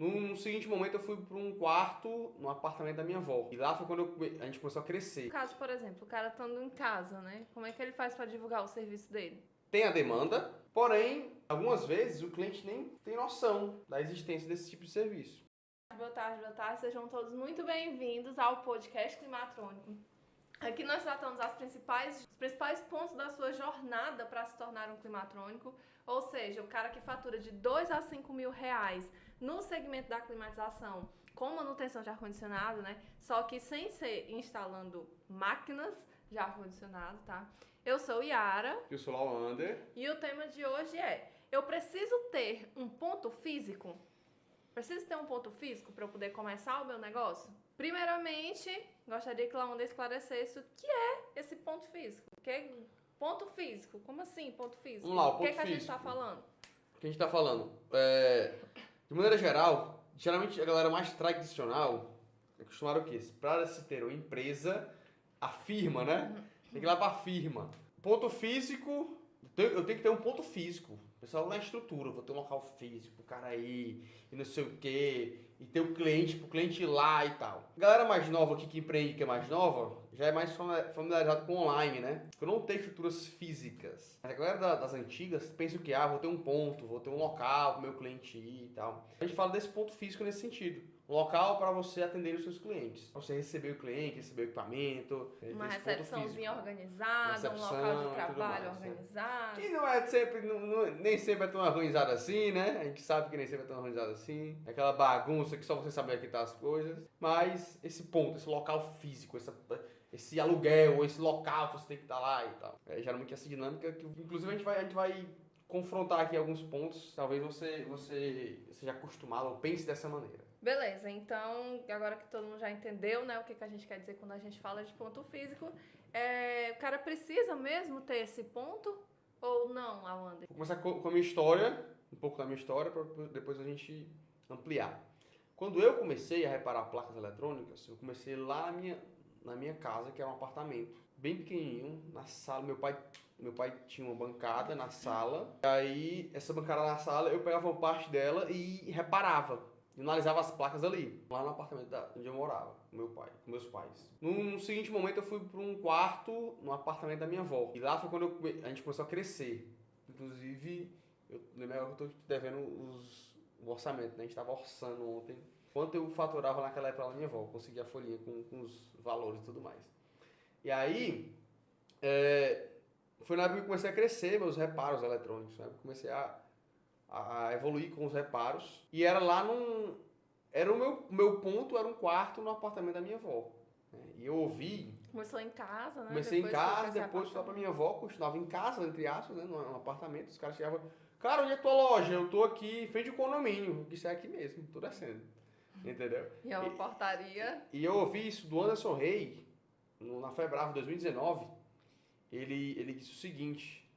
No seguinte momento eu fui para um quarto no apartamento da minha avó. E lá foi quando a gente começou a crescer. No caso, por exemplo, o cara estando em casa, né? Como é que ele faz para divulgar o serviço dele? Tem a demanda, porém, algumas vezes o cliente nem tem noção da existência desse tipo de serviço. Boa tarde. Sejam todos muito bem-vindos ao podcast Climatrônico. Aqui nós tratamos os principais pontos da sua jornada para se tornar um climatrônico, ou seja, o cara que fatura de 2 a 5 mil reais no segmento da climatização com manutenção de ar-condicionado, né? Só que sem ser instalando máquinas de ar-condicionado, tá? Eu sou Yara. Eu sou Lauander. E o tema de hoje é: eu preciso ter um ponto físico? Preciso ter um ponto físico para eu poder começar o meu negócio? Primeiramente, gostaria que Lauander esclarecesse o que é esse ponto físico. Ponto físico? Como assim, ponto físico? Vamos lá, o ponto ponto que a gente físico. está falando? O que a gente está falando? De maneira geral, geralmente a galera mais tradicional é acostumada o quê? Para se ter uma empresa, a firma, né? Tem que ir lá para a firma. Ponto físico, eu tenho que ter um ponto físico. Pessoal, na estrutura, vou ter um local físico, o cara aí, e não sei o quê, e ter o cliente, pro cliente ir lá e tal. A galera mais nova aqui que empreende, que é mais nova, já é mais familiarizado com online, né? Eu não tenho estruturas físicas. Mas a galera das antigas pensa o que? Vou ter um ponto, vou ter um local pro meu cliente ir e tal. A gente fala desse ponto físico nesse sentido. Um local para você atender os seus clientes. Para você receber o cliente, receber o equipamento. Uma recepçãozinha organizada, um local de trabalho organizado. Que não é sempre, nem sempre é tão organizado assim, né? A gente sabe que nem sempre é tão organizado assim. É aquela bagunça que só você sabe onde tá as coisas. Mas esse ponto, esse local físico, esse aluguel, esse local que você tem que estar lá e tal. Geralmente essa dinâmica que, inclusive, a gente vai confrontar aqui alguns pontos. Talvez você seja acostumado ou pense dessa maneira. Beleza, então agora que todo mundo já entendeu, né, o que a gente quer dizer quando a gente fala de ponto físico, o cara precisa mesmo ter esse ponto ou não, Lauander? Vou começar com a minha história, um pouco da minha história, para depois a gente ampliar. Quando eu comecei a reparar placas eletrônicas, eu comecei lá na minha casa, que era um apartamento bem pequenininho, na sala. Meu pai tinha uma bancada na sala, e aí essa bancada na sala eu pegava uma parte dela e reparava. Eu analisava as placas ali, lá no apartamento onde eu morava, com meus pais. No seguinte momento eu fui para um quarto no apartamento da minha avó. E lá foi quando a gente começou a crescer. Inclusive, eu lembro que eu estou devendo o orçamento, né? A gente estava orçando ontem. Quanto eu faturava naquela época lá na minha avó, consegui a folhinha com os valores e tudo mais. E aí, foi na época que eu comecei a crescer meus reparos eletrônicos, né? Eu comecei a evoluir com os reparos. E era lá era o meu ponto, era um quarto no apartamento da minha avó. Né? E eu ouvi... Começou em casa, né? Comecei em casa, depois fui lá pra minha avó, continuava em casa, entre aspas, né? No apartamento. Os caras chegavam, cara, onde é tua loja? Eu tô aqui em frente ao condomínio. Isso é aqui mesmo, tô descendo. Entendeu? E é uma portaria. E eu ouvi isso do Anderson Rey, na Febravo 2019. Ele disse o seguinte: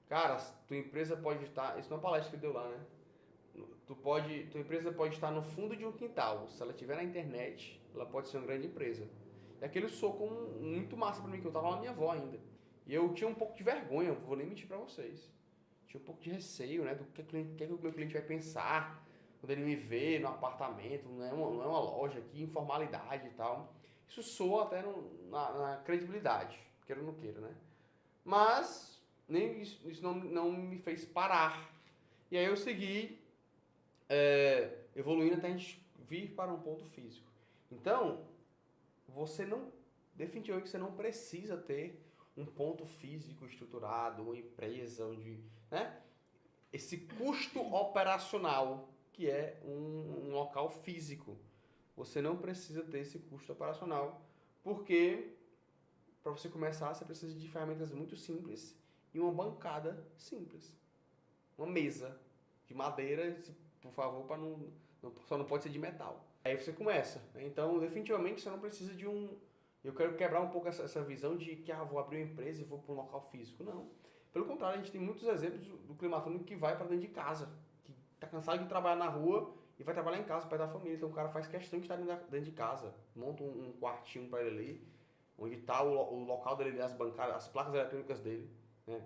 cara, tua empresa pode estar... Isso não é uma palestra que ele deu lá, né? Tua empresa pode estar no fundo de um quintal. Se ela estiver na internet, ela pode ser uma grande empresa. E aquele soco muito massa pra mim, que eu tava lá na minha avó ainda. E eu tinha um pouco de vergonha, não vou nem mentir pra vocês. Tinha um pouco de receio, né? Do que o meu cliente vai pensar quando ele me vê no apartamento. Não é uma loja aqui, informalidade e tal. Isso soa até na credibilidade, queira ou não queira, né? Mas nem isso não me fez parar. E aí eu segui evoluindo até a gente vir para um ponto físico. Então, definitivamente você não precisa ter um ponto físico estruturado, uma empresa onde, né? Esse custo operacional, que é um local físico. Você não precisa ter esse custo operacional, porque para você começar, você precisa de ferramentas muito simples e uma bancada simples. Uma mesa de madeira, por favor, só não pode ser de metal. Aí você começa. Né? Então, definitivamente, você não precisa de um... Eu quero quebrar um pouco essa visão de que vou abrir uma empresa e vou para um local físico. Não. Pelo contrário, a gente tem muitos exemplos do climatrônico que vai para dentro de casa. Que está cansado de trabalhar na rua e vai trabalhar em casa, perto da família. Então, o cara faz questão de estar dentro de casa. Monta um quartinho para ele ali, onde está o local dele, as bancadas, as placas eletrônicas dele. Né?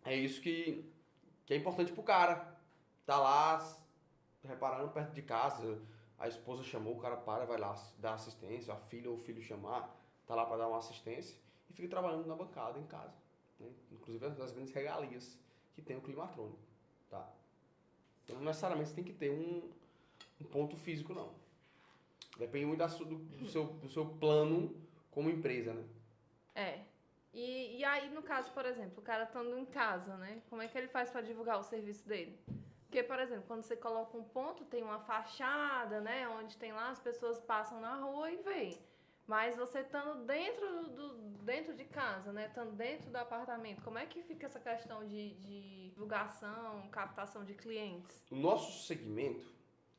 É isso que é importante pro cara. Tá lá reparando perto de casa, a esposa chamou, o cara vai lá dar assistência, a filha ou o filho chamar, tá lá para dar uma assistência e fica trabalhando na bancada em casa, né? Inclusive as grandes regalias que tem o climatrônico, tá? Então não necessariamente você tem que ter um ponto físico, não. Depende muito do seu plano como empresa, né? E aí, no caso, por exemplo, o cara estando em casa, né? Como é que ele faz para divulgar o serviço dele? Porque, por exemplo, quando você coloca um ponto, tem uma fachada, né? Onde tem lá, as pessoas passam na rua e veem. Mas você estando dentro de casa, né? Estando dentro do apartamento, como é que fica essa questão de divulgação, captação de clientes? O nosso segmento,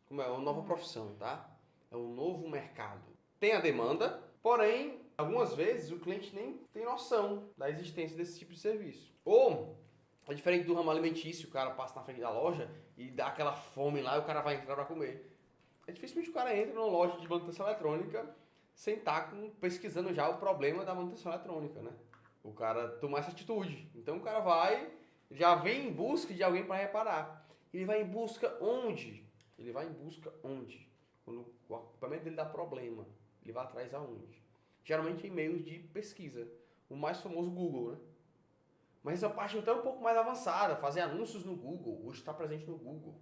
como é uma nova profissão, tá? É um novo mercado. Tem a demanda, porém, algumas vezes o cliente nem tem noção da existência desse tipo de serviço. Ou, é diferente do ramo alimentício, o cara passa na frente da loja e dá aquela fome lá e o cara vai entrar para comer. É dificilmente o cara entra numa loja de manutenção eletrônica sem estar pesquisando já o problema da manutenção eletrônica, né? O cara toma essa atitude. Então o cara já vem em busca de alguém para reparar. Ele vai em busca onde? Ele vai em busca onde? Quando o equipamento dele dá problema, ele vai atrás aonde? Geralmente em meios de pesquisa. O mais famoso Google, né? Mas essa parte até um pouco mais avançada, fazer anúncios no Google, ou estar presente no Google,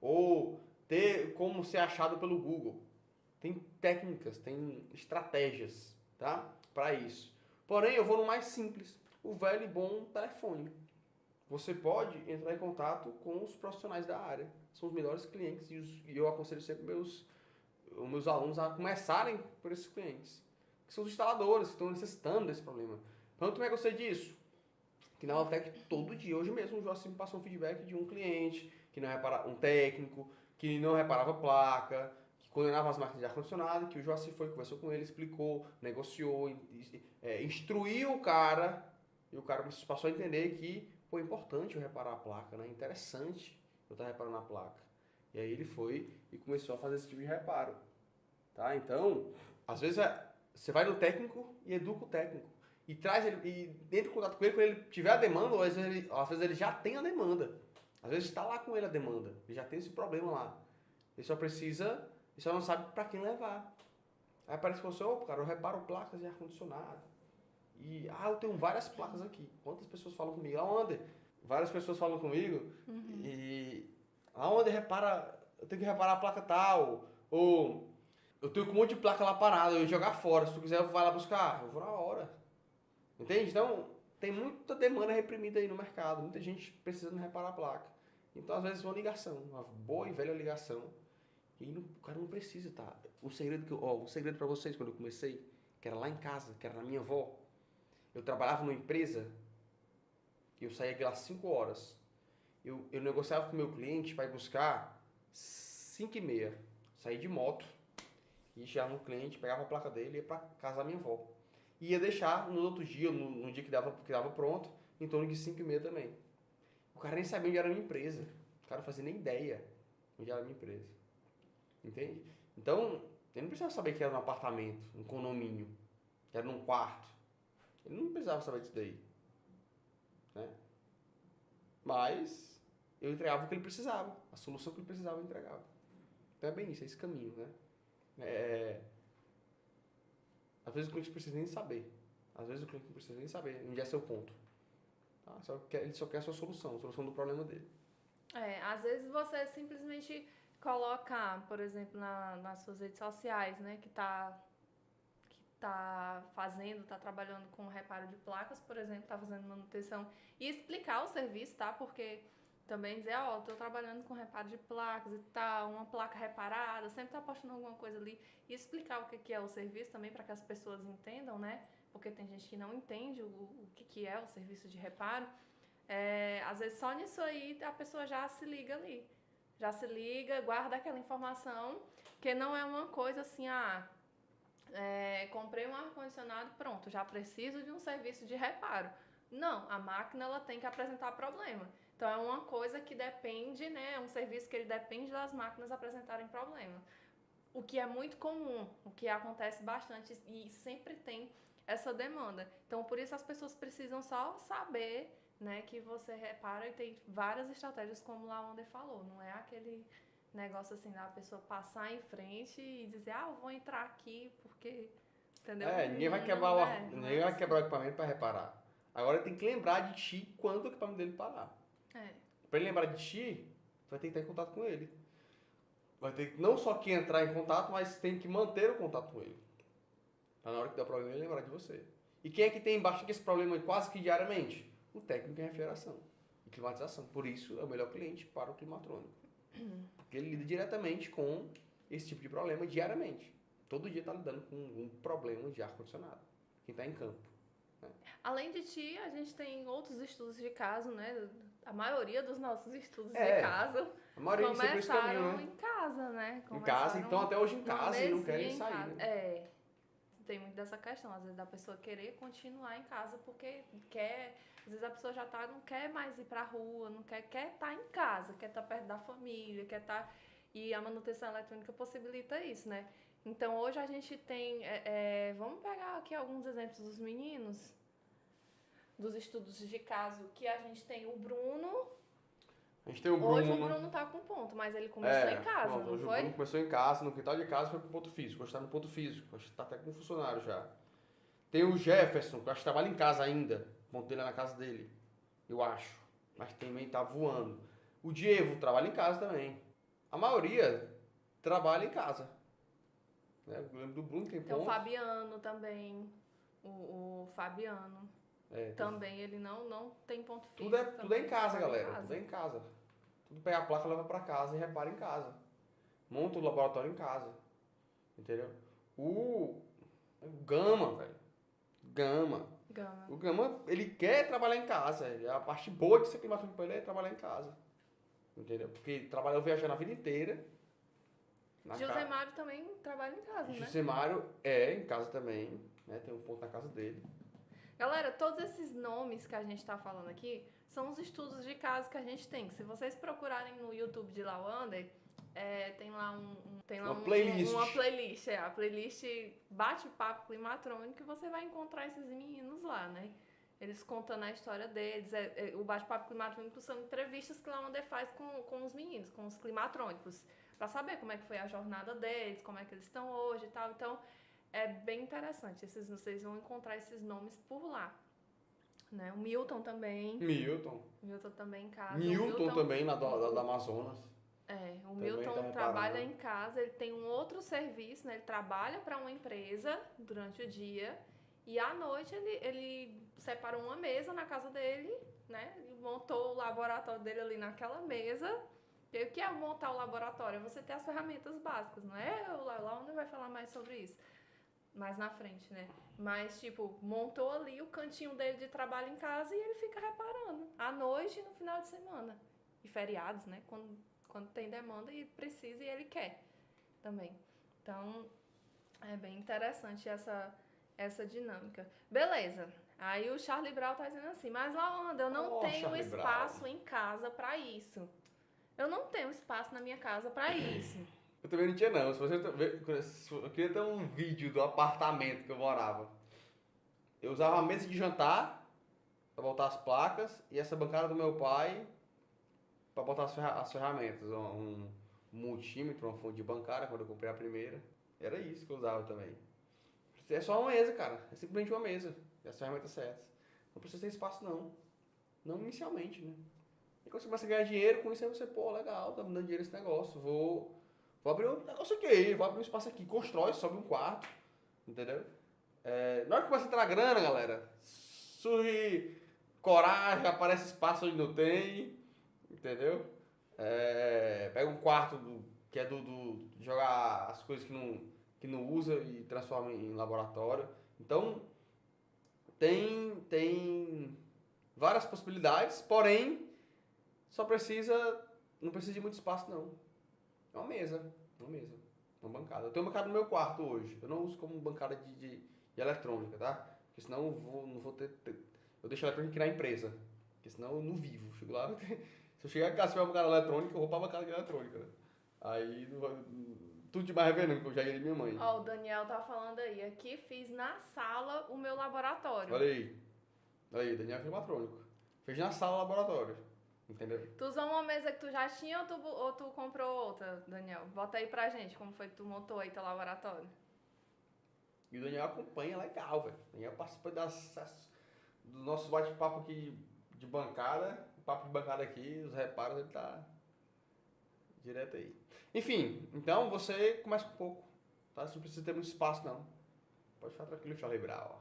ou ter como ser achado pelo Google. Tem técnicas, tem estratégias, tá? Para isso. Porém, eu vou no mais simples, o velho e bom telefone. Você pode entrar em contato com os profissionais da área. São os melhores clientes e eu aconselho sempre os meus alunos a começarem por esses clientes, que são os instaladores que estão necessitando desse problema. Então, como é que eu sei disso? Que na Altec, todo dia, hoje mesmo, o Joacim me passou um feedback de um cliente, que não reparava, um técnico, que não reparava placa, que condenava as máquinas de ar-condicionado, que o Joacim foi, conversou com ele, explicou, negociou, instruiu o cara, e o cara passou a entender que foi importante eu reparar a placa, né? Interessante eu estar reparando a placa. E aí ele foi e começou a fazer esse tipo de reparo, tá? Então, às vezes você vai no técnico e educa o técnico. E traz ele, e entra em contato com ele quando ele tiver a demanda, ou às vezes ele já tem a demanda. Às vezes está lá com ele a demanda, ele já tem esse problema lá. Ele só não sabe para quem levar. Aí parece que você, cara, eu reparo placas de ar-condicionado. E, eu tenho várias placas aqui. Quantas pessoas falam comigo? Aonde? Várias pessoas falam comigo. E aonde eu tenho que reparar a placa tal. Ou eu tenho com um monte de placa lá parada, eu ia jogar fora. Se tu quiser, vai lá buscar. Eu vou na hora. Entende? Então, tem muita demanda reprimida aí no mercado, muita gente precisando reparar a placa. Então, às vezes, uma ligação, uma boa e velha ligação, e o cara não precisa, tá? O segredo para vocês, quando eu comecei, que era lá em casa, que era na minha avó, eu trabalhava numa empresa, e eu saía de lá às 5 horas. Eu negociava com o meu cliente para ir buscar 5h30. Saí de moto, e chegava no cliente, pegava a placa dele e ia para casa da minha avó. E ia deixar no outro dia, no dia que dava pronto, em torno de 5h30 também. O cara nem sabia onde era a minha empresa. O cara não fazia nem ideia onde era a minha empresa. Entende? Então, ele não precisava saber que era um apartamento, um condomínio, que era num quarto. Ele não precisava saber disso daí. Né? Mas eu entregava o que ele precisava, a solução que ele precisava eu entregava. Então é bem isso, é esse caminho, né? Às vezes o cliente não precisa nem saber. Às vezes o cliente não precisa nem saber onde é seu ponto. Tá? Ele só quer a sua solução, a solução do problema dele. Às vezes você simplesmente coloca, por exemplo, nas suas redes sociais, né, que tá trabalhando com reparo de placas, por exemplo, tá fazendo manutenção, e explicar o serviço, tá? Porque também dizer, tô trabalhando com reparo de placas e tal, uma placa reparada, sempre tá postando alguma coisa ali, e explicar o que é o serviço também para que as pessoas entendam, né? Porque tem gente que não entende o que é o serviço de reparo. Às vezes só nisso aí a pessoa já se liga ali. Já se liga, guarda aquela informação, que não é uma coisa assim, comprei um ar-condicionado, pronto, já preciso de um serviço de reparo. Não, a máquina ela tem que apresentar problema. Então é uma coisa que depende, né? É um serviço que ele depende das máquinas apresentarem problema. O que é muito comum, o que acontece bastante e sempre tem essa demanda. Então por isso as pessoas precisam só saber, né, que você repara, e tem várias estratégias como lá onde falou. Não é negócio assim da pessoa passar em frente e dizer, eu vou entrar aqui porque, entendeu? Ninguém vai ninguém vai quebrar o equipamento para reparar. Agora ele tem que lembrar de ti quando o equipamento dele parar. Para ele lembrar de ti, tu vai ter que estar em contato com ele. Vai ter que não só que entrar em contato, mas tem que manter o contato com ele. Pra na hora que der problema ele lembrar de você. E quem é que tem embaixo esse problema quase que diariamente? O técnico em refrigeração e climatização. Por isso é o melhor cliente para o climatrônico. Porque ele lida diretamente com esse tipo de problema diariamente. Todo dia está lidando com um problema de ar-condicionado. Quem está em campo. Né? Além de ti, a gente tem outros estudos de caso, né? A maioria dos nossos estudos de caso a maioria começaram em casa, né? Em casa, então até hoje em casa e não querem sair. Né? Tem muito dessa questão, às vezes, da pessoa querer continuar em casa porque quer. Às vezes a pessoa já não quer mais ir pra rua, não quer estar em casa, quer estar perto da família, quer estar. E a manutenção eletrônica possibilita isso, né? Então hoje a gente tem. Vamos pegar aqui alguns exemplos dos meninos, dos estudos de caso, que a gente tem o Bruno. A gente tem o Bruno. Hoje o Bruno tá com ponto, mas ele começou em casa, não hoje foi? O Bruno começou em casa, no quintal de casa, foi pro ponto físico. Hoje tá no ponto físico, hoje tá até com funcionário já. Tem o Jefferson, que eu acho que trabalha em casa ainda. O ponto dele é na casa dele, eu acho. Mas também tá voando. O Diego trabalha em casa também. A maioria trabalha em casa. Né? Eu lembro do Bruno, tem ponto. Tem o Fabiano também. O Fabiano. Também ele não tem ponto físico. Tudo é em casa, galera. Tudo é em casa. Tudo pega a placa, leva pra casa e repara em casa. Monta o laboratório em casa. Entendeu? O Gama, velho. O Gama, ele quer trabalhar em casa. A parte boa de ser climatônico pra ele é trabalhar em casa. Entendeu? Porque ele trabalhou viajando a vida inteira. José Mário também trabalha em casa, né? José Mário em casa também. Né? Tem um ponto na casa dele. Galera, todos esses nomes que a gente tá falando aqui são os estudos de caso que a gente tem. Se vocês procurarem no YouTube de Lawander, tem lá uma playlist. Uma playlist, a playlist Bate-Papo Climatrônico, e você vai encontrar esses meninos lá, né? Eles contando a história deles. O Bate-Papo Climatrônico são entrevistas que Lawander faz com os meninos, com os climatrônicos, pra saber como é que foi a jornada deles, como é que eles estão hoje e tal. Então, é bem interessante. Vocês vão encontrar esses nomes por lá. Né? O Milton também. Milton também em casa. Milton também, lá da Amazonas. O Milton trabalha em casa, ele tem um outro serviço, né? Ele trabalha para uma empresa durante o dia e à noite ele separou uma mesa na casa dele, né? E montou o laboratório dele ali naquela mesa. E o que é montar o laboratório? É você ter as ferramentas básicas, não é? Lá onde vai falar mais sobre isso. Mais na frente, né? Mas, montou ali o cantinho dele de trabalho em casa e ele fica reparando. À noite e no final de semana. E feriados, né? Quando tem demanda e precisa e ele quer também. Então, é bem interessante essa dinâmica. Beleza. Aí o Charlie Brown tá dizendo assim, mas Lawander, eu não tenho Charlie espaço Brown. em casa pra isso. Eu não tenho espaço na minha casa pra isso. Eu também não tinha, não. Eu queria ter um vídeo do apartamento que eu morava. Eu usava a mesa de jantar pra botar as placas e essa bancada do meu pai pra botar as ferramentas. Um multímetro, uma fonte de bancária, quando eu comprei a primeira. Era isso que eu usava também. É só uma mesa, cara. É simplesmente uma mesa. E as ferramentas certas. Não precisa ter espaço, não. Não inicialmente, né? E quando você começa a ganhar dinheiro, com isso aí você, legal, tá me dando dinheiro esse negócio. Vou abrir um negócio aqui, vou abrir um espaço aqui, constrói, sobe um quarto, entendeu? Na hora que começa a entrar grana, galera, surge coragem, aparece espaço onde não tem, entendeu? Pega um quarto que é do jogar as coisas que não usa e transforma em laboratório. Então, tem várias possibilidades, porém, não precisa de muito espaço, não. É uma mesa, uma bancada. Eu tenho uma bancada no meu quarto hoje. Eu não uso como bancada de eletrônica, tá? Porque senão eu não vou ter... Eu deixo a eletrônica criar empresa. Porque senão eu não vivo. Chego lá, se eu chegar em casa e tiver uma bancada eletrônica, eu vou pra bancada de eletrônica. Né? Aí tudo de mais é veneno, que eu já ia de minha mãe. O Daniel tá falando aí. Aqui fiz na sala o meu laboratório. Olha aí, Daniel é climatrônico. Fez na sala o laboratório. Entendeu? Tu usou uma mesa que tu já tinha ou tu comprou outra, Daniel? Bota aí pra gente como foi que tu montou aí teu laboratório. E o Daniel acompanha legal, velho. O Daniel participa do nosso bate-papo aqui de bancada. O papo de bancada aqui, os reparos, ele tá direto aí. Enfim, então você começa com pouco, tá? Você não precisa ter muito espaço, não. Pode ficar tranquilo, Charlie Brown, ó.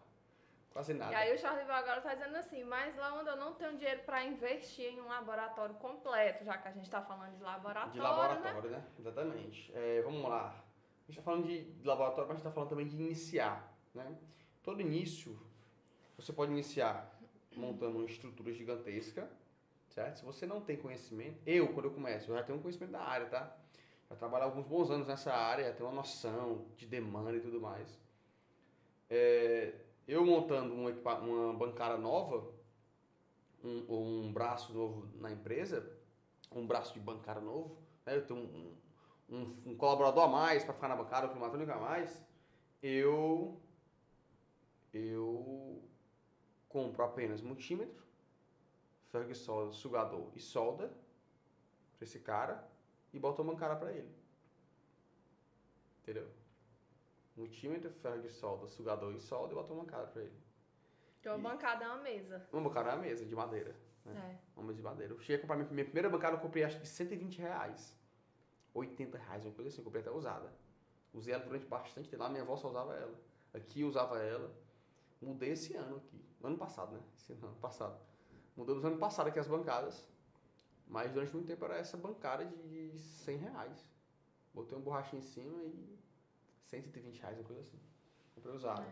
Quase nada. E aí o Charlie Brown agora tá dizendo assim, mas lá onde eu não tenho dinheiro pra investir em um laboratório completo, já que a gente tá falando de laboratório, De laboratório, né? Exatamente. Vamos lá. A gente tá falando de laboratório, mas a gente tá falando também de iniciar, né? Todo início, você pode iniciar montando uma estrutura gigantesca, certo? Se você não tem conhecimento, quando eu começo, eu já tenho um conhecimento da área, tá? Já trabalho há alguns bons anos nessa área, já tenho uma noção de demanda e tudo mais. Eu montando uma bancada nova, um braço novo na empresa, um braço de bancada novo, né? Eu tenho um colaborador a mais para ficar na bancada, um climatônico a mais, eu compro apenas multímetro, ferro de solda, sugador e solda para esse cara e boto uma bancada para ele. Entendeu? Multímetro, ferro de solda, sugador e solda e boto uma bancada para ele. Então, uma bancada é uma mesa. Uma bancada é uma mesa de madeira. Né? É. Uma mesa de madeira. Eu cheguei a comprar minha primeira bancada, eu comprei acho que R$120. R$80, uma coisa assim, eu comprei até usada. Usei ela durante bastante tempo. Lá minha avó só usava ela. Aqui eu usava ela. Mudei esse ano aqui. Ano passado, né? Esse ano passado. Mudamos ano passado aqui as bancadas. Mas durante muito tempo era essa bancada de R$100. Botei uma borrachinha em cima e R$120, uma coisa assim. Comprei usada.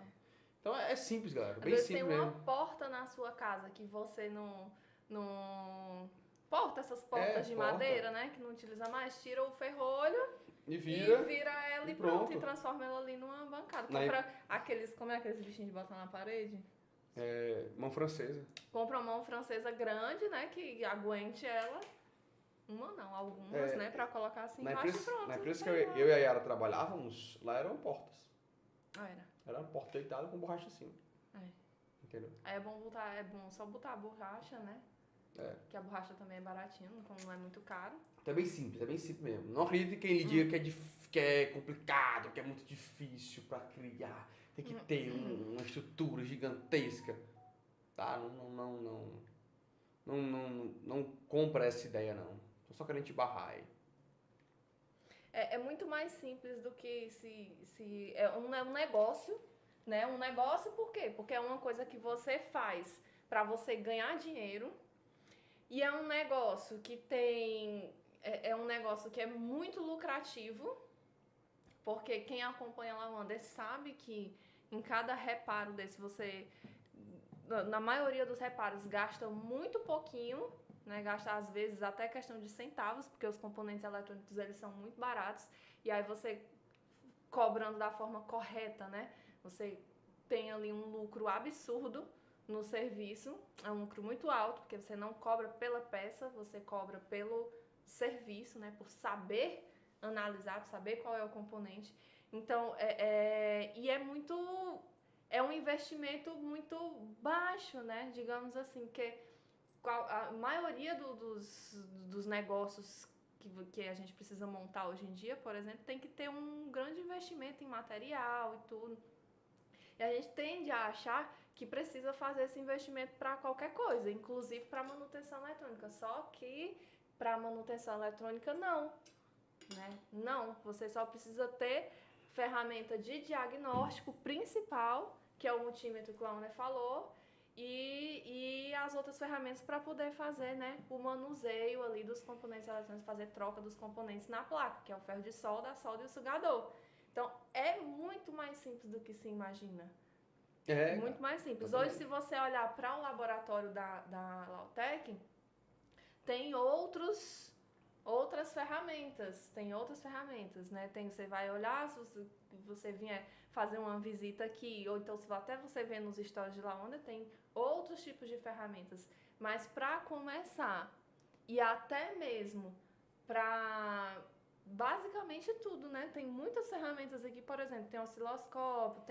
Então é simples, galera. Bem Às vezes simples tem uma mesmo. porta na sua casa que você não porta essas portas de porta. madeira, né? Que não utiliza mais, tira o ferrolho E e vira. vira ela e pronto. E transforma ela ali numa bancada. Compra como é aqueles bichinhos de botar na parede? Mão francesa. Compra uma mão francesa grande, né? Que aguente ela. Uma não, algumas, né? Pra colocar assim embaixo e pronto. Na empresa que eu e a Yara trabalhávamos, lá eram portas. Era uma porta deitada com borracha em cima. Entendeu? Aí é bom só botar a borracha, né? Que a borracha também é baratinha, como não é muito caro. É bem simples mesmo. Não acredito em quem lhe diga que é complicado, que é muito difícil pra criar. Tem que ter uma estrutura gigantesca. Tá? Não compra essa ideia, não. Tô só querendo te barrar aí. É muito mais simples do que se é um negócio, né? Um negócio por quê? Porque é uma coisa que você faz para você ganhar dinheiro e é um negócio que é um negócio que é muito lucrativo, porque quem acompanha a Lawander sabe que em cada reparo desse na maioria dos reparos gasta muito pouquinho, né? Gasta às vezes até questão de centavos, porque os componentes eletrônicos eles são muito baratos e aí você cobrando da forma correta, né? Você tem ali um lucro absurdo no serviço, é um lucro muito alto, porque você não cobra pela peça, você cobra pelo serviço, né? Por saber analisar, por saber qual é o componente. Então, é um investimento muito baixo, né? Digamos assim, que a maioria dos negócios que a gente precisa montar hoje em dia, por exemplo, tem que ter um grande investimento em material e tudo. E a gente tende a achar que precisa fazer esse investimento para qualquer coisa, inclusive para manutenção eletrônica. Só que para manutenção eletrônica não, né? Não, você só precisa ter ferramenta de diagnóstico principal, que é o multímetro que o Lawander falou, e as outras ferramentas para poder fazer, né, o manuseio ali dos componentes eletrônicos, fazer troca dos componentes na placa, que é o ferro de solda, a solda e o sugador. Então, é muito mais simples do que se imagina. Muito mais simples. Hoje, se você olhar para o laboratório da Lautec, tem outras ferramentas, né? Você vai olhar, se você vier fazer uma visita aqui, ou então se até você ver nos stories de Lawander, tem outros tipos de ferramentas. Mas para começar, e até mesmo para basicamente tudo, né? Tem muitas ferramentas aqui, por exemplo, tem osciloscópio,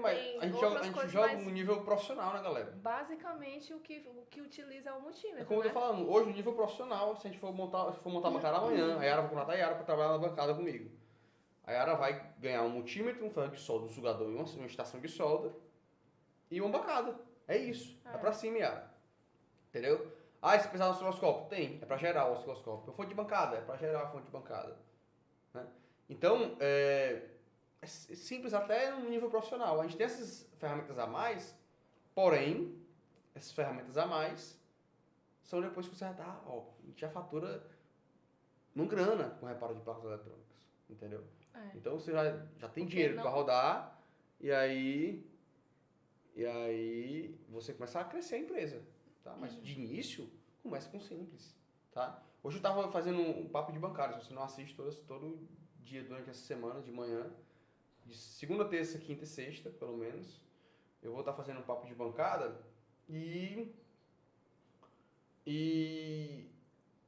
Mas tem a gente outras joga, coisas joga mais... no nível profissional, né, galera? Basicamente, o que utiliza é o multímetro, É como eu né? tô falando, hoje no nível profissional, se a gente for montar a bancada amanhã, a Yara vai contratar a Yara pra trabalhar na bancada comigo. A Yara vai ganhar um multímetro, um ferro de solda, um sugador e uma estação de solda e uma bancada. É isso. É pra cima, Yara. Entendeu? Ah, e se precisar do osciloscópio? Tem. É pra gerar o osciloscópio. Fonte de bancada? É pra gerar a fonte de bancada. Né? Então, é simples até no nível profissional. A gente tem essas ferramentas a mais, porém, essas ferramentas a mais são depois que você já tá, ó, a gente já fatura num grana com reparo de placas eletrônicas. Entendeu? Então você já tem dinheiro para rodar e aí você começa a crescer a empresa, tá? Mas de início, começa com simples, tá? Hoje eu estava fazendo um papo de bancário, se você não assiste todo dia durante essa semana, de manhã, de segunda, terça, quinta e sexta, pelo menos, eu vou estar fazendo um papo de bancada e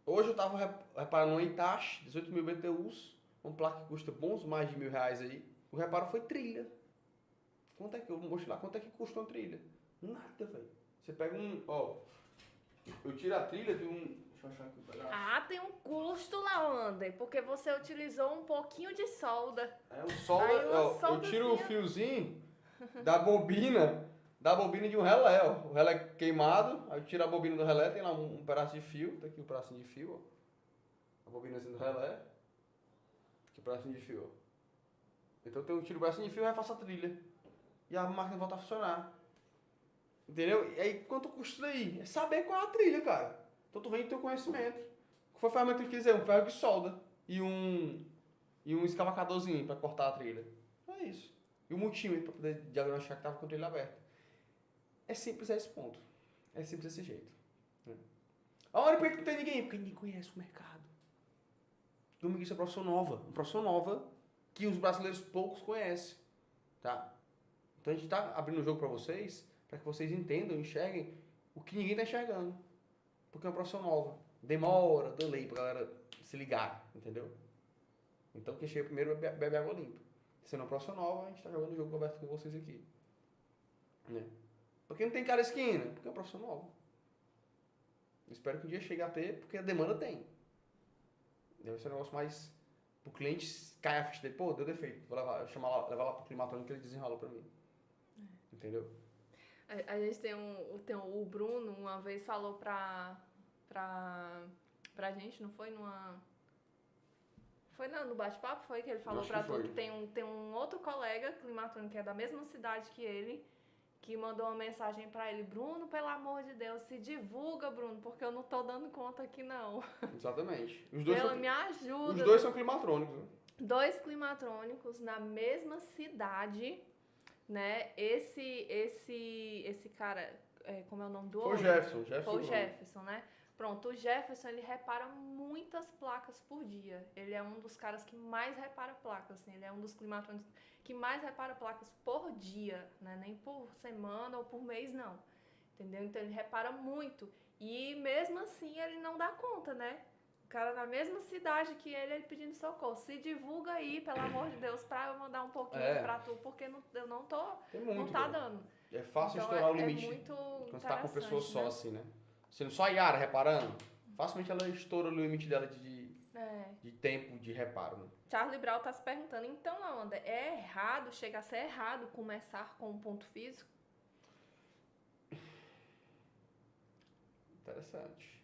hoje eu estava reparando um Itachi, 18 mil BTUs, uma placa que custa bons mais de R$1.000 aí. O reparo foi trilha. Quanto é que eu vou mostrar quanto é que custa uma trilha? Nada, velho. Você pega eu tiro a trilha de um... Deixa eu achar aqui um pedaço. Ah, tem um custo, Lawander, porque você utilizou um pouquinho de solda. O solda, eu tiro o fiozinho da bobina de um relé, ó. O relé queimado, aí eu tiro a bobina do relé, tem lá um pedaço de fio, tá aqui um pedacinho de fio, ó. A bobinazinha do relé, aqui um pedacinho de fio, ó. Então eu tiro o pedacinho de fio e refaço a trilha. E a máquina volta a funcionar. Entendeu? E aí, quanto custa isso daí? É saber qual é a trilha, cara. Então tu vem teu conhecimento. Qual foi a ferramenta que eu quiser? Um ferro de solda e um escavacadorzinho para cortar a trilha. É isso. E o multímetro para poder diagnosticar que estava com a trilha aberta. É simples a esse ponto. É simples desse jeito. Né? Olha, por que não tem ninguém? Porque ninguém conhece o mercado. Dominguista é profissão nova. Uma profissão nova que os brasileiros poucos conhecem. Tá? Então a gente está abrindo o jogo para vocês, para que vocês entendam, enxerguem o que ninguém está enxergando. Porque é uma profissão nova. Demora, delay para a galera se ligar, entendeu? Então quem chega primeiro bebe água limpa. Sendo uma profissão nova, a gente está jogando o jogo aberto com vocês aqui. Né? Porque não tem cara esquina, porque é uma profissão nova. Eu espero que um dia chegue a ter, porque a demanda tem. Deve ser um negócio mais... O cliente cai a ficha dele, pô, deu defeito, vou levar lá pro climatrônico que ele desenrola pra mim. Entendeu? A gente tem o Bruno, uma vez falou pra gente, não foi? Foi no bate-papo, foi que ele falou pra tu que tem um outro colega climatrônico que é da mesma cidade que ele, que mandou uma mensagem pra ele: Bruno, pelo amor de Deus, se divulga, Bruno, porque eu não tô dando conta aqui não. Exatamente. Me ajuda. Os dois são climatrônicos, né? 2 climatrônicos na mesma cidade, né? Esse cara, como é o nome do outro? Foi o Jefferson, né? Pronto, o Jefferson, ele repara muitas placas por dia. Ele é um dos caras que mais repara placas, assim. Ele é um dos climatrônicos que mais repara placas por dia, né? Nem por semana ou por mês, não. Entendeu? Então, ele repara muito. E, mesmo assim, ele não dá conta, né? O cara na mesma cidade que ele pedindo socorro. Se divulga aí, pelo amor de Deus, pra eu mandar um pouquinho pra tu, porque eu não tô... não tá dando. É fácil estourar o limite quando você tá com pessoa só, né? Assim, né? Sendo só a Yara reparando, facilmente ela estoura o limite dela de tempo de reparo, né? Charlie Brown tá se perguntando, então, Lawander, chega a ser errado começar com um ponto físico? Interessante.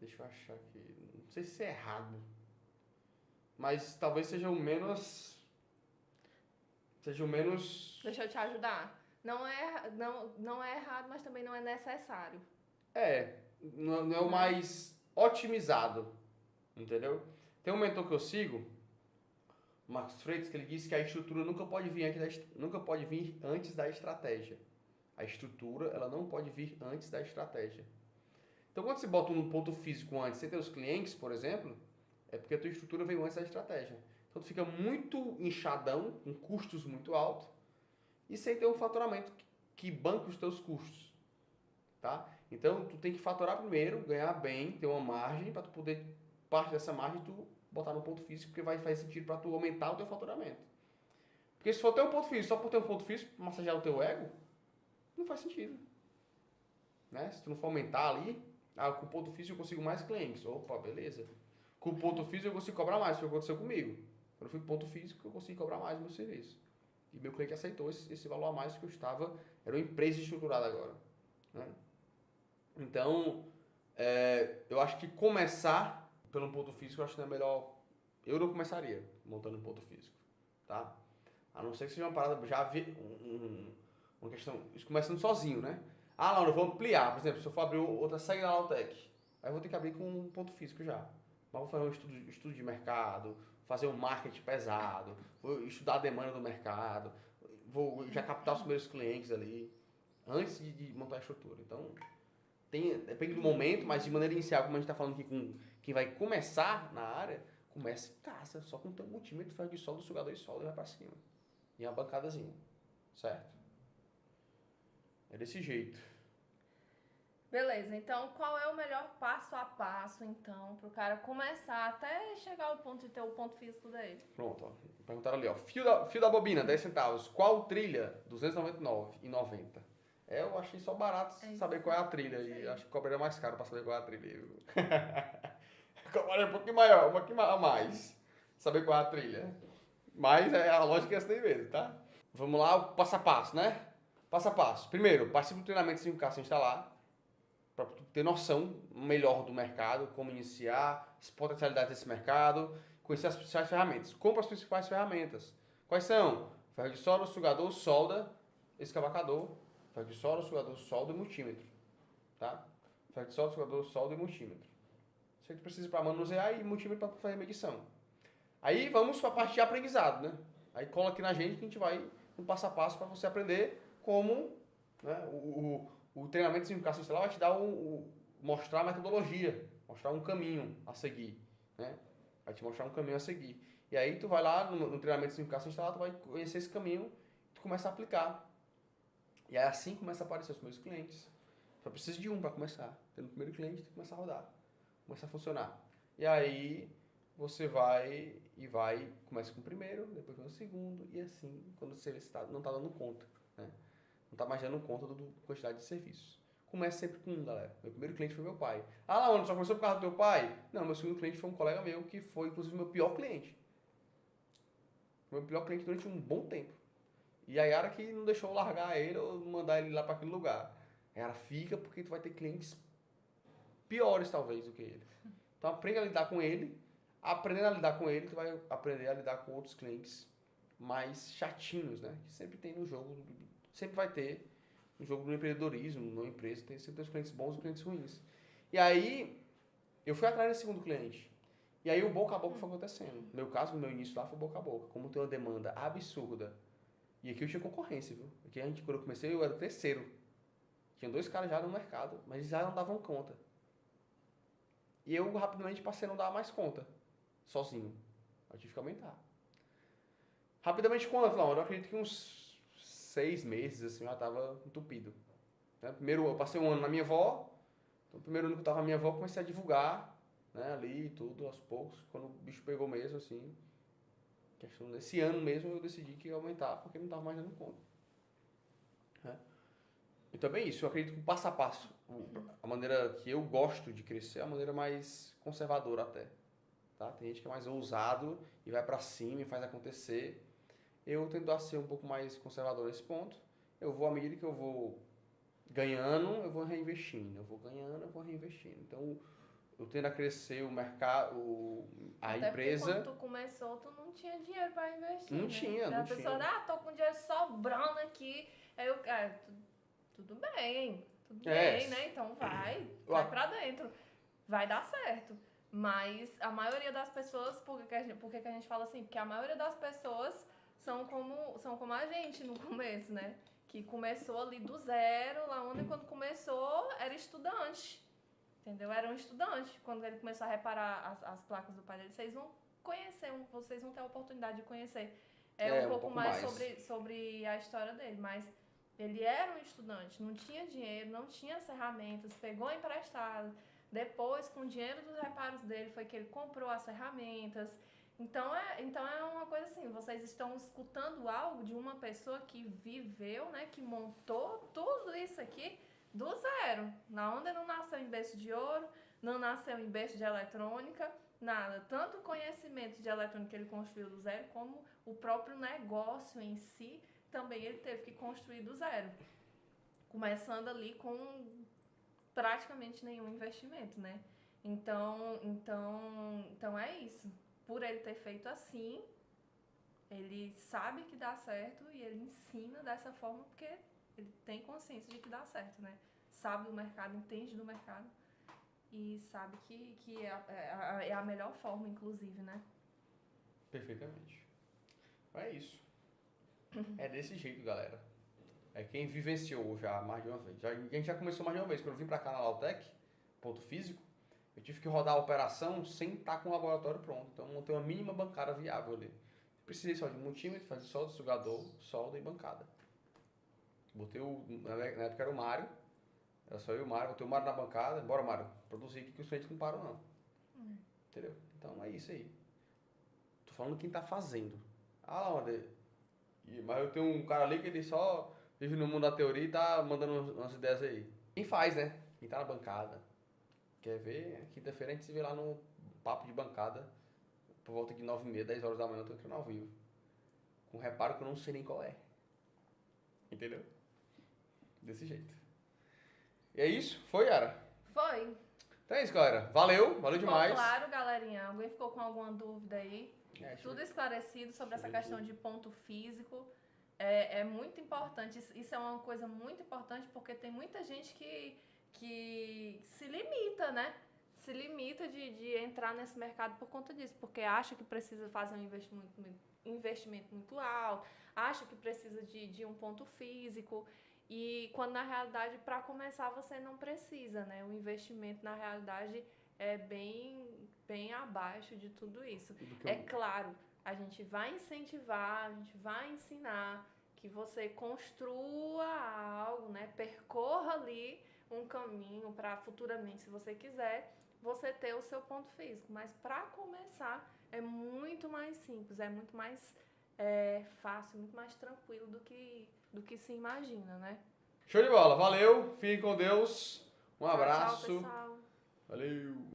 Deixa eu achar aqui. Não sei se é errado, mas talvez seja o menos... Deixa eu te ajudar. Não é errado, mas também não é necessário. Não é o mais otimizado, entendeu? Tem um mentor que eu sigo, o Marcos Freitas, que ele disse que a estrutura nunca pode vir antes da estratégia. A estrutura, ela não pode vir antes da estratégia. Então, quando você bota um ponto físico antes, sem ter os clientes, por exemplo, é porque a tua estrutura veio antes da estratégia. Então, tu fica muito inchadão, com custos muito altos, e sem ter um faturamento que banque os teus custos, tá? Então, tu tem que faturar primeiro, ganhar bem, ter uma margem, para tu poder, parte dessa margem, tu botar no ponto físico, porque vai fazer sentido para tu aumentar o teu faturamento. Porque se for ter um ponto físico, só por ter um ponto físico, massagear o teu ego, não faz sentido. Né? Se tu não for aumentar ali, com o ponto físico eu consigo mais clientes. Opa, beleza. Com o ponto físico eu consigo cobrar mais, foi o que aconteceu comigo. Quando eu fui pro ponto físico, eu consegui cobrar mais do meu serviço. E meu cliente aceitou esse valor a mais que eu estava, era uma empresa estruturada agora. Né? Então, eu acho que começar pelo ponto físico, eu acho que não é melhor. Eu não começaria montando um ponto físico, tá? A não ser que seja uma parada, já vi uma questão, isso começando sozinho, né? Não, eu vou ampliar, por exemplo, se eu for abrir outra sede da Lautec, aí eu vou ter que abrir com um ponto físico já. Mas vou fazer um estudo de mercado, fazer um marketing pesado, vou estudar a demanda do mercado, vou já captar os primeiros clientes ali, antes de montar a estrutura. Então, depende do momento, mas de maneira inicial, como a gente está falando aqui com quem vai começar na área, começa em casa, só com o teu multímetro, ferro de solda, sugador de solda e vai pra cima. E uma bancadazinha, certo? É desse jeito. Beleza, então qual é o melhor passo a passo, então, pro cara começar até chegar ao ponto de ter o ponto físico dele? Pronto, ó. Perguntaram ali, ó. Fio da bobina, 10 centavos. Qual trilha? R$299,90. Eu achei só barato saber qual é a trilha. E acho que cobraria mais caro pra saber qual é a trilha. Cobraria um pouquinho maior, um pouquinho a mais. Saber qual é a trilha. Mas a lógica é essa daí mesmo, tá? Vamos lá, o passo a passo, né? Passo a passo. Primeiro, participe do treinamento 5K sem instalar. Para ter noção melhor do mercado, como iniciar, as potencialidades desse mercado, conhecer as principais ferramentas. Compre as principais ferramentas. Quais são? Ferro de solda, sugador, solda, escavacador, ferro de solda, sugador, solda e multímetro. Tá? Ferro de solda, sugador, solda e multímetro. Você precisa para manusear e multímetro para fazer medição. Aí vamos para a parte de aprendizado, né? Aí cola aqui na gente que a gente vai um passo a passo para você aprender como, né, o treinamento de 5K sem instalar vai te dar mostrar a metodologia, mostrar um caminho a seguir, né? Vai te mostrar um caminho a seguir. E aí tu vai lá no treinamento de 5K sem instalar, tu vai conhecer esse caminho, tu começa a aplicar. E aí assim começa a aparecer os primeiros clientes. Só precisa de um para começar. Tendo o primeiro cliente, tu começa a rodar, começa a funcionar. E aí você começa com o primeiro, depois com o segundo, e assim, quando você vê se não está dando conta, né? Não está mais dando conta da quantidade de serviços. Comece sempre com um, galera. Meu primeiro cliente foi meu pai. Laona, só começou por causa do teu pai? Não, meu segundo cliente foi um colega meu, que foi, inclusive, meu pior cliente. Meu pior cliente durante um bom tempo. E a Yara que não deixou eu largar ele ou mandar ele lá para aquele lugar. A Yara fica porque tu vai ter clientes piores, talvez, do que ele. Então, aprenda a lidar com ele. Aprendendo a lidar com ele, tu vai aprender a lidar com outros clientes mais chatinhos, né? Que sempre tem no jogo. Sempre vai ter no jogo do empreendedorismo, numa empresa, sempre tem os clientes bons e os clientes ruins. E aí, eu fui atrás desse segundo cliente. E aí, o boca a boca foi acontecendo. No meu caso, no meu início lá, foi boca a boca. Como tem uma demanda absurda. E aqui eu tinha concorrência, viu? Aqui quando eu comecei, eu era o terceiro. Tinha 2 caras já no mercado, mas eles já não davam conta. E eu rapidamente passei a não dar mais conta. Sozinho. Eu tive que aumentar. Rapidamente quanto, Laura? Eu acredito que uns 6 meses, assim, eu já tava entupido. Né? Primeiro, eu passei um ano na minha avó. Então, o primeiro ano que eu tava na minha avó, comecei a divulgar, né, ali e tudo, aos poucos. Quando o bicho pegou mesmo, assim, questão desse ano mesmo, eu decidi que ia aumentar, porque não tava mais dando conta. Né? Então, é isso. Eu acredito que o passo a passo, a maneira que eu gosto de crescer, é a maneira mais conservadora até. Tá? Tem gente que é mais ousado e vai pra cima e faz acontecer. Eu tento a ser um pouco mais conservador nesse ponto. Eu vou, à medida que eu vou ganhando, eu vou reinvestindo. Eu vou ganhando, eu vou reinvestindo. Então, eu tendo a crescer o mercado, a até empresa... Porque quando tu começou, tu não tinha dinheiro pra investir, Não né? tinha, não tinha. A pessoa, tô com dinheiro sobrando aqui. Aí eu, tudo bem, né? Então vai pra dentro. Vai dar certo. Mas a maioria das pessoas, por que a gente fala assim? Porque a maioria das pessoas são como a gente no começo, né? Que começou ali do zero, lá onde quando começou era estudante, entendeu? Era um estudante. Quando ele começou a reparar as placas do pai dele, vocês vão ter a oportunidade de conhecer um pouco mais sobre a história dele. Mas ele era um estudante, não tinha dinheiro, não tinha as ferramentas, pegou emprestado, Depois, com o dinheiro dos reparos dele, foi que ele comprou as ferramentas. Então é uma coisa assim, vocês estão escutando algo de uma pessoa que viveu, né, que montou tudo isso aqui do zero. Na onda não nasceu em berço de ouro, não nasceu em berço de eletrônica, nada. Tanto o conhecimento de eletrônica que ele construiu do zero, como o próprio negócio em si, também ele teve que construir do zero. Começando ali com praticamente nenhum investimento, né? Então é isso. Por ele ter feito assim, ele sabe que dá certo e ele ensina dessa forma porque ele tem consciência de que dá certo, né? Sabe do mercado, entende do mercado e sabe que é a melhor forma, inclusive, né? Perfeitamente. É isso. É desse jeito, galera. É quem vivenciou já mais de uma vez. A gente já começou mais de uma vez. Quando eu vim pra cá na Lautec, ponto físico, eu tive que rodar a operação sem estar com o laboratório pronto. Então, eu montei uma mínima bancada viável ali. Precisei só de multímetro, fazer solda, sugador, solda e bancada. Botei na época era o Mário. Era só eu e o Mário. Botei o Mário na bancada. Bora, Mário, produzir aqui que os clientes não param, não. Entendeu? Então, é isso aí. Tô falando quem tá fazendo. Ah, onde? Mas eu tenho um cara ali que ele só vive no mundo da teoria e tá mandando umas ideias aí. Quem faz, né? Quem tá na bancada. Quer ver? Quinta-feira a gente se vê lá no papo de bancada. Por volta de 9h30, 10 horas da manhã eu tô entrando ao vivo. Com um reparo que eu não sei nem qual é. Entendeu? Desse jeito. E é isso? Foi, Yara? Foi. Então é isso, galera. Valeu Ficou demais. claro, galerinha? Alguém ficou com alguma dúvida aí? Tudo esclarecido sobre essa questão de ponto físico. É muito importante. Isso é uma coisa muito importante porque tem muita gente que se limita, né? Se limita de entrar nesse mercado por conta disso. Porque acha que precisa fazer um investimento muito alto, acha que precisa de um ponto físico. E quando na realidade, para começar, você não precisa, né? O investimento na realidade é bem abaixo de tudo isso. É claro, a gente vai incentivar, a gente vai ensinar que você construa algo, né? Percorra ali um caminho para futuramente, se você quiser, você ter o seu ponto físico. Mas para começar é muito mais simples, é muito mais fácil, muito mais tranquilo do que se imagina, né? Show de bola, valeu, fiquem com Deus, um abraço, Tchau, pessoal. valeu.